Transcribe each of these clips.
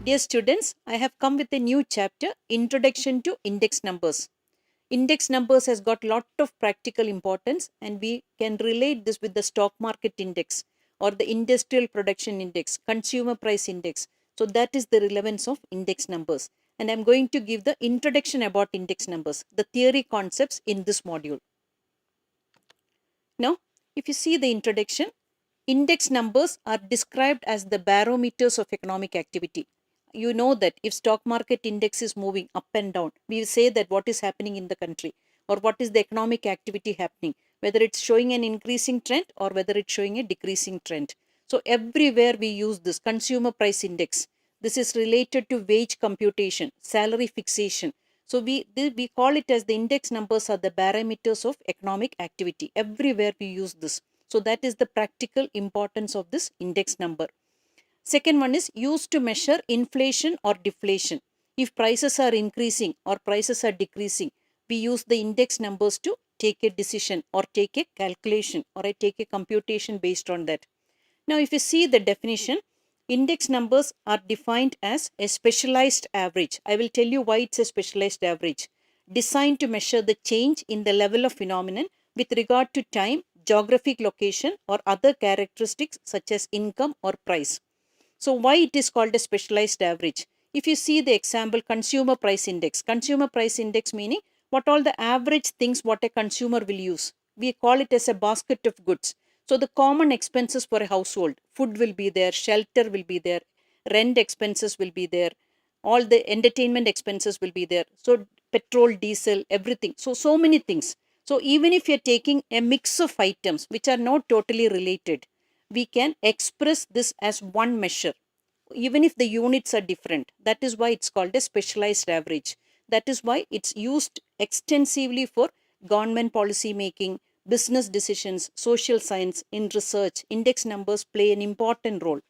Dear students, I have come with a new chapter, Introduction to Index Numbers. Index numbers has got lot of practical importance, and we can relate this with the stock market index or the industrial production index, consumer price index. So that is the relevance of index numbers. And I'm going to give the introduction about index numbers, the theory concepts in this module. Now, if you see the introduction, index numbers are described as the barometers of economic activity. You know that if stock market index is moving up and down, we say that what is happening in the country or what is the economic activity happening, whether it's showing an increasing trend or whether it's showing a decreasing trend. So everywhere we use this consumer price index. This is related to wage computation, salary fixation. So we call it as the index numbers are the barometers of economic activity. Everywhere we use this. So that is the practical importance of this index number. Second one is used to measure inflation or deflation. If prices are increasing or prices are decreasing, we use the index numbers to take a decision or take a calculation or I take a computation based on that. Now, if you see the definition, index numbers are defined as a specialized average. I will tell you why it's a specialized average. Designed to measure the change in the level of phenomenon with regard to time, geographic location, or other characteristics such as income or price. So, why it is called a specialized average? If you see the example, consumer price index meaning what all the average things what a consumer will use. We call it as a basket of goods. So, the common expenses for a household, food will be there, shelter will be there, rent expenses will be there, all the entertainment expenses will be there. So, petrol, diesel, everything. So many things. So, even if you're taking a mix of items which are not totally related, we can express this as one measure even if the units are different. That is why it's called a specialized average. That is why it's used extensively for government policy making, business decisions, social science, in research. Index numbers play an important role.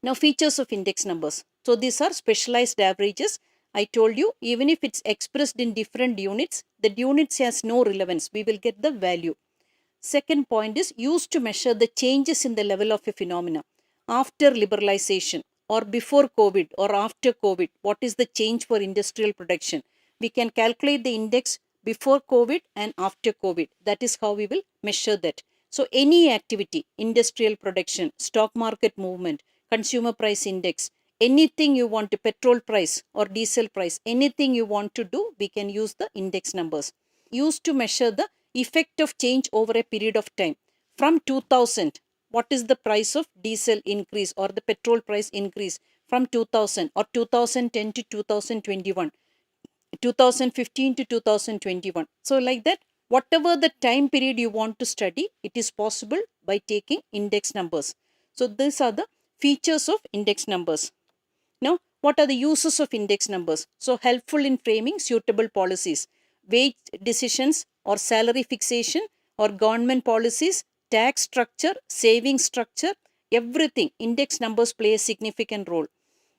Now, features of index numbers. So these are specialized averages. I told you, even if it's expressed in different units, the units has no relevance. We will get the value. Second point is used to measure the changes in the level of a phenomena after liberalization or before COVID or after COVID. What is the change for industrial production? We can calculate the index before COVID and after COVID. That is how we will measure that. So any activity, industrial production, stock market movement, consumer price index, anything you want to, petrol price or diesel price, anything you want to do, we can use the index numbers. Used to measure the effect of change over a period of time. From 2000, what is the price of diesel increase or the petrol price increase from 2000 or 2010 to 2021, 2015 to 2021. So like that, whatever the time period you want to study, it is possible by taking index numbers. So these are the features of index numbers. Now, what are the uses of index numbers? So helpful in framing suitable policies, wage decisions or salary fixation or government policies, tax structure, saving structure, everything. Index numbers play a significant role.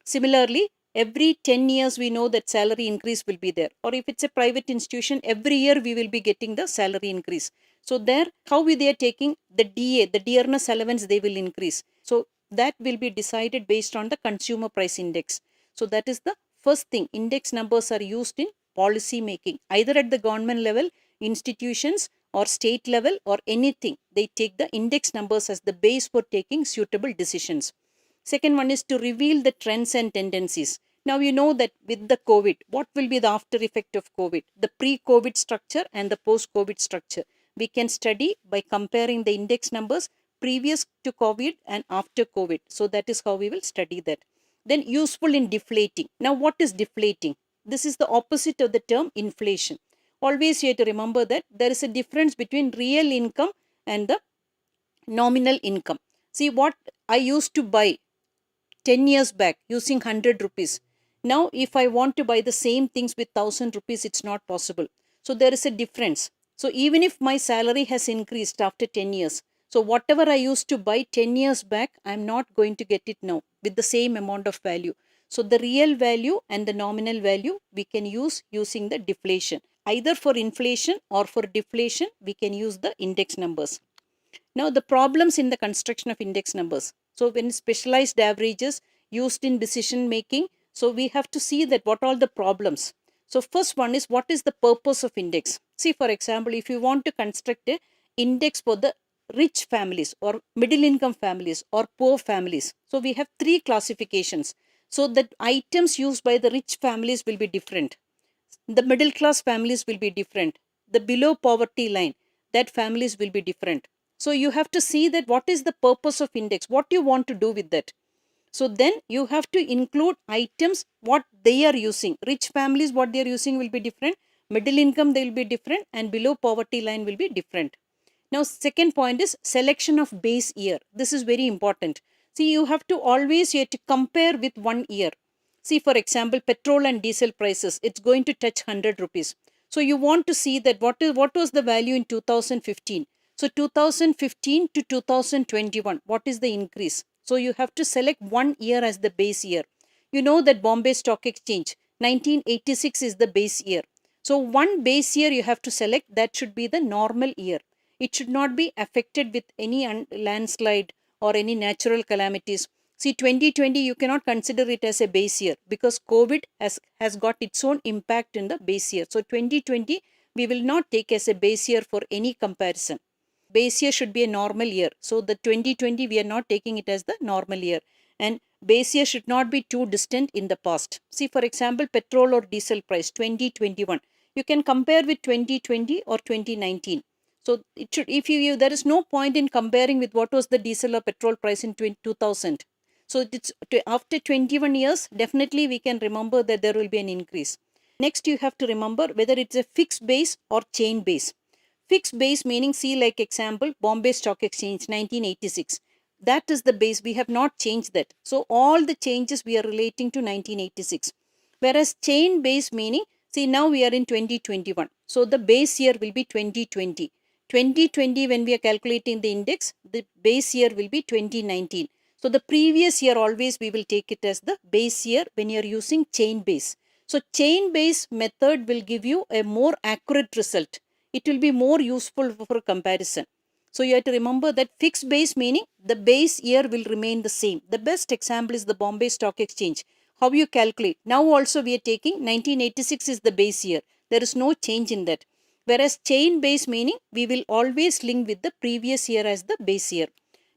Similarly, every 10 years we know that salary increase will be there. Or if it's a private institution, every year we will be getting the salary increase. So there, how they are taking the DA, the dearness allowance, they will increase. So that will be decided based on the consumer price index. So that is the first thing. Index numbers are used in policy making, either at the government level, institutions, or state level, or anything. They take the index numbers as the base for taking suitable decisions. Second one is to reveal the trends and tendencies. Now you know that with the COVID, what will be the after effect of COVID? The pre-COVID structure and the post-COVID structure. We can study by comparing the index numbers previous to COVID and after COVID. So that is how we will study that. Then useful in deflating. Now what is deflating? This is the opposite of the term inflation. Always you have to remember that there is a difference between real income and the nominal income. See, what I used to buy 10 years back using 100 rupees. Now, if I want to buy the same things with 1000 rupees, it's not possible. So, there is a difference. So, even if my salary has increased after 10 years, so whatever I used to buy 10 years back, I'm not going to get it now with the same amount of value. So, the real value and the nominal value we can use using the deflation. Either for inflation or for deflation, we can use the index numbers. Now, the problems in the construction of index numbers. So, when specialized averages, used in decision making. So we have to see that what are the problems. So first one is, what is the purpose of index? See, for example, if you want to construct a index for the rich families or middle income families or poor families, so we have three classifications. So that items used by the rich families will be different, the middle class families will be different, the below poverty line, that families will be different. So you have to see that what is the purpose of index, what you want to do with that. So then you have to include items what they are using. Rich families, what they are using will be different, middle income they will be different, and below poverty line will be different. Now second point is selection of base year. This is very important. See, you have to always, you have to compare with one year. See, for example, petrol and diesel prices, it's going to touch 100 rupees. So you want to see that what was the value in 2015. So 2015 to 2021, what is the increase? So you have to select one year as the base year. You know that Bombay Stock Exchange, 1986 is the base year. So one base year you have to select, that should be the normal year. It should not be affected with any landslide or any natural calamities. See, 2020 you cannot consider it as a base year because COVID has got its own impact in the base year. So 2020 we will not take as a base year for any comparison. Base year should be a normal year. So the 2020 we are not taking it as the normal year. And base year should not be too distant in the past. See, for example, petrol or diesel price 2021. You can compare with 2020 or 2019. So it should, if you there is no point in comparing with what was the diesel or petrol price in 2000. So it's after 21 years, definitely we can remember that there will be an increase. Next, you have to remember whether it's a fixed base or chain base. Fixed base meaning, see, like example, Bombay Stock Exchange 1986. That is the base. We have not changed that. So all the changes we are relating to 1986. Whereas chain base meaning, see, now we are in 2021. So the base year will be 2020. 2020 when we are calculating the index, the base year will be 2019. So the previous year always we will take it as the base year when you are using chain base. So chain base method will give you a more accurate result. It will be more useful for comparison. So you have to remember that fixed base meaning the base year will remain the same. The best example is the Bombay Stock Exchange. How you calculate? Now also we are taking 1986 is the base year. There is no change in that. Whereas chain base meaning we will always link with the previous year as the base year.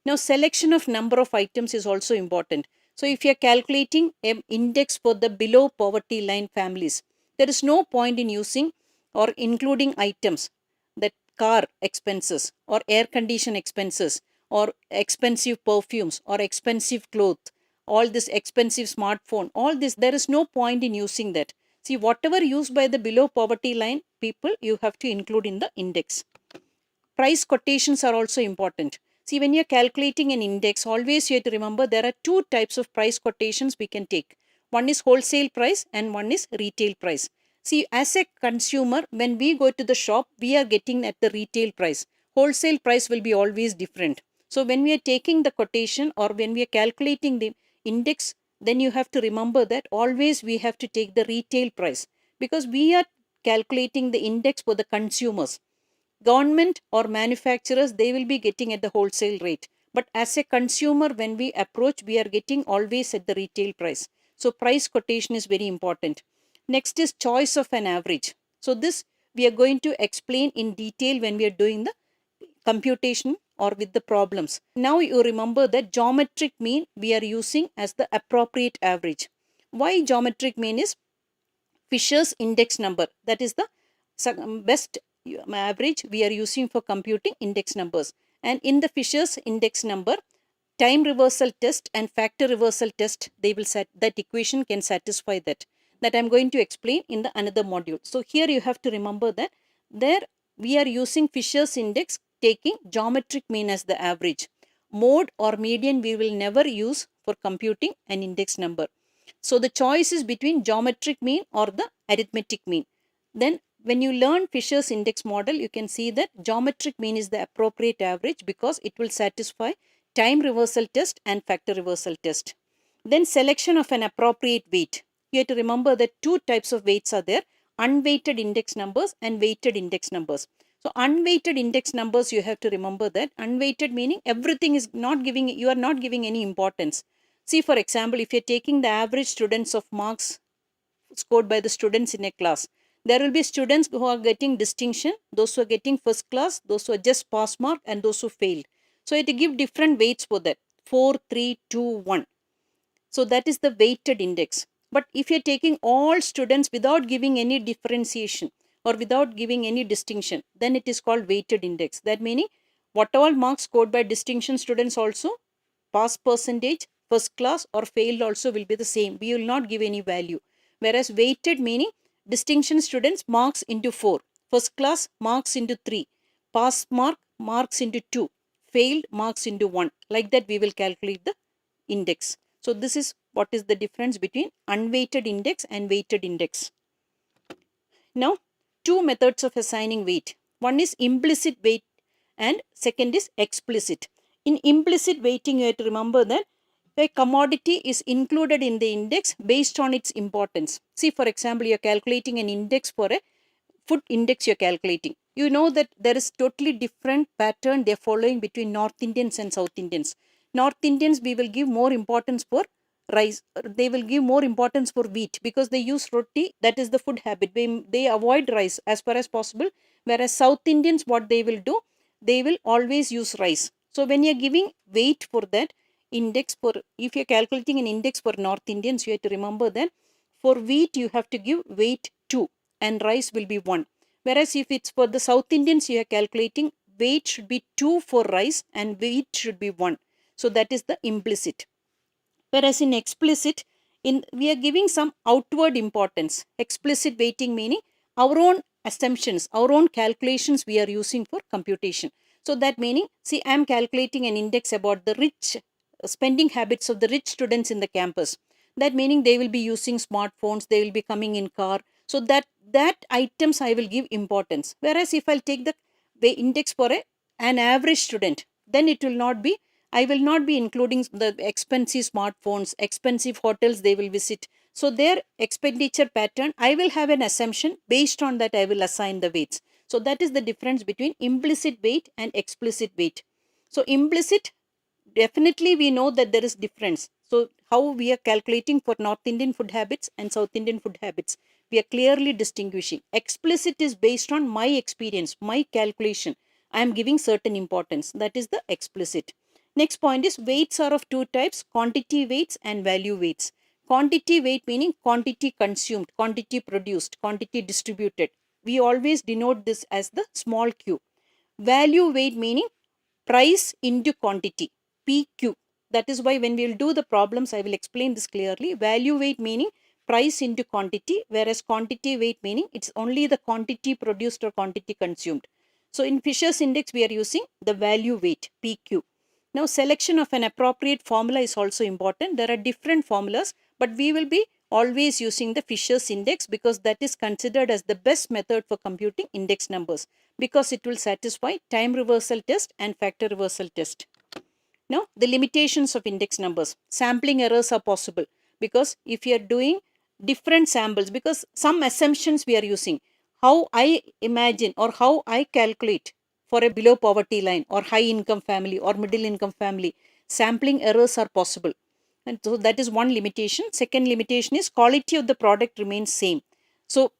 Now selection of number of items is also important. So if you are calculating an index for the below poverty line families, there is no point in using or including items that car expenses or air condition expenses or expensive perfumes or expensive clothes, all this expensive smartphone, all this, there is no point in using that. See, whatever used by the below poverty line people, you have to include in the index. Price quotations are also important. See, when you're calculating an index, always you have to remember there are two types of price quotations we can take. One is wholesale price and one is retail price. See, as a consumer, when we go to the shop, we are getting at the retail price. Wholesale price will be always different. So when we are taking the quotation or when we are calculating the index, then you have to remember that always we have to take the retail price because we are calculating the index for the consumers. Government or manufacturers, they will be getting at the wholesale rate. But as a consumer, when we approach, we are getting always at the retail price. So price quotation is very important. Next is choice of an average. So this we are going to explain in detail when we are doing the computation or with the problems. Now you remember that geometric mean we are using as the appropriate average. Why geometric mean is Fisher's index number. That is the best average we are using for computing index numbers. And in the Fisher's index number, time reversal test and factor reversal test, they will set that equation can satisfy that. That I'm going to explain in the another module. So here you have to remember that there we are using Fisher's index taking geometric mean as the average. Mode or median we will never use for computing an index number. So the choice is between geometric mean or the arithmetic mean. Then when you learn Fisher's index model, you can see that geometric mean is the appropriate average because it will satisfy time reversal test and factor reversal test. Then selection of an appropriate weight. You have to remember that two types of weights are there, unweighted index numbers and weighted index numbers. So unweighted index numbers, you have to remember that unweighted meaning everything is not giving, you are not giving any importance. See, for example, if you're taking the average students of marks scored by the students in a class, there will be students who are getting distinction, those who are getting first class, those who are just pass mark, and those who failed. So you have to give different weights for that: 4, 3, 2, 1. So that is the weighted index. But if you're taking all students without giving any differentiation or without giving any distinction, then it is called weighted index. That meaning what all marks scored by distinction students also, pass percentage, first class or failed also will be the same. We will not give any value. Whereas weighted meaning distinction students marks into 4, first class marks into 3, pass mark marks into 2, failed marks into 1. Like that we will calculate the index. So this is what is the difference between unweighted index and weighted index. Now, two methods of assigning weight. One is implicit weight and second is explicit. In implicit weighting, you have to remember that a commodity is included in the index based on its importance. See, for example, you are calculating an index for a food index you are calculating. You know that there is totally different pattern they are following between North Indians and South Indians. North Indians, we will give more importance for rice. They will give more importance for wheat because they use roti. That is the food habit. They avoid rice as far as possible. Whereas South Indians, what they will do, they will always use rice. So when you are giving weight for that index, for if you are calculating an index for North Indians, you have to remember that for wheat you have to give weight 2 and rice will be 1. Whereas if it's for the South Indians, you are calculating weight should be 2 for rice and weight should be 1. So that is the implicit. Whereas in explicit, we are giving some outward importance. Explicit weighting meaning our own assumptions, our own calculations we are using for computation. So that meaning, see, I am calculating an index about the rich spending habits of the rich students in the campus. That meaning they will be using smartphones, they will be coming in car. So that items I will give importance. Whereas if I'll take the index for an average student, then it will not be, I will not be including the expensive smartphones, expensive hotels they will visit. So their expenditure pattern, I will have an assumption. Based on that, I will assign the weights. So that is the difference between implicit weight and explicit weight. So implicit, definitely we know that there is difference. So how we are calculating for North Indian food habits and South Indian food habits, we are clearly distinguishing. Explicit is based on my experience, my calculation. I am giving certain importance. That is the explicit. Next point is weights are of two types: quantity weights and value weights. Quantity weight meaning quantity consumed, quantity produced, quantity distributed. We always denote this as the small q. Value weight meaning price into quantity, PQ. That is why when we will do the problems, I will explain this clearly. Value weight meaning price into quantity, whereas quantity weight meaning it's only the quantity produced or quantity consumed. So in Fisher's index, we are using the value weight, PQ. Now, selection of an appropriate formula is also important. There are different formulas, but we will be always using the Fisher's index because that is considered as the best method for computing index numbers, because it will satisfy time reversal test and factor reversal test. Now, the limitations of index numbers. Sampling errors are possible because if you are doing different samples, because some assumptions we are using, how I imagine or how I calculate for a below poverty line or high income family or middle income family, sampling errors are possible. And so that is one limitation. Second limitation is quality of the product remains same. So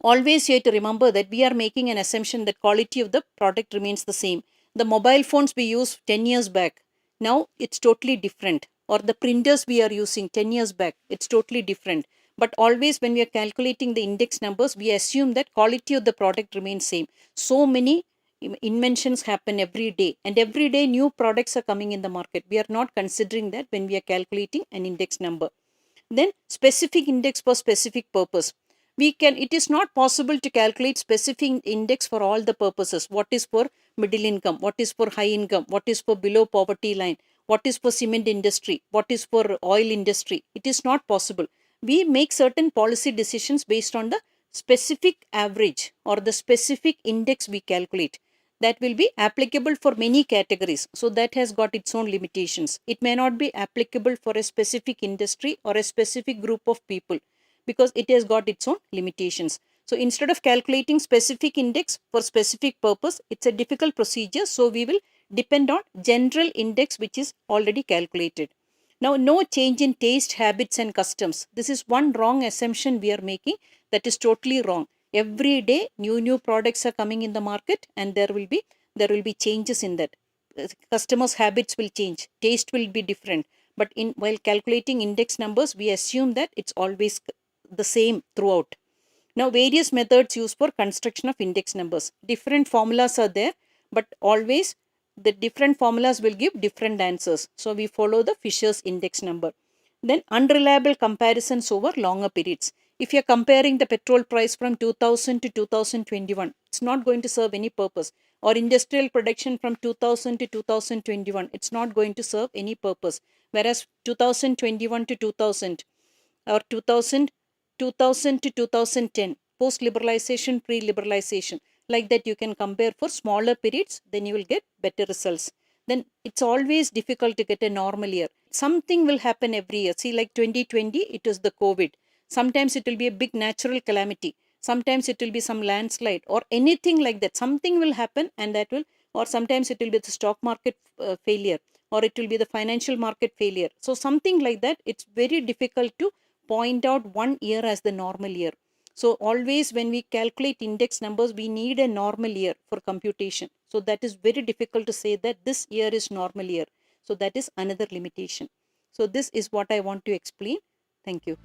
always you have to remember that we are making an assumption that quality of the product remains the same. The mobile phones we used 10 years back, now it's totally different. Or the printers we are using 10 years back, it's totally different. But always when we are calculating the index numbers, we assume that quality of the product remains same. So many inventions happen every day, and every day new products are coming in the market. We are not considering that when we are calculating an index number. Then specific index for specific purpose. It is not possible to calculate specific index for all the purposes. What is for middle income, what is for high income, what is for below poverty line, what is for cement industry, what is for oil industry. It is not possible. We make certain policy decisions based on the specific average or the specific index we calculate. That will be applicable for many categories. So that has got its own limitations. It may not be applicable for a specific industry or a specific group of people because it has got its own limitations. So instead of calculating specific index for specific purpose, it's a difficult procedure. So we will depend on general index which is already calculated. Now, no change in taste, habits, and customs. This is one wrong assumption we are making. That is totally wrong. Every day, new products are coming in the market, and there will be changes in that. Customers' habits will change. Taste will be different. But while calculating index numbers, we assume that it's always the same throughout. Now, various methods used for construction of index numbers. Different formulas are there, but always the different formulas will give different answers. So, we follow the Fisher's index number. Then, unreliable comparisons over longer periods. If you are comparing the petrol price from 2000 to 2021, it's not going to serve any purpose. Or industrial production from 2000 to 2021, it's not going to serve any purpose. Whereas 2021 to 2000 or 2000 to 2010, post liberalization, pre liberalization, like that you can compare for smaller periods, then you will get better results. Then it's always difficult to get a normal year. Something will happen every year. See, like 2020, it is the COVID. Sometimes it will be a big natural calamity. Sometimes it will be some landslide or anything like that. Something will happen, and that will, or sometimes it will be the stock market failure, or it will be the financial market failure. So, something like that, it's very difficult to point out one year as the normal year. So always when we calculate index numbers, we need a normal year for computation. So that is very difficult to say that this year is normal year. So that is another limitation. So this is what I want to explain. Thank you.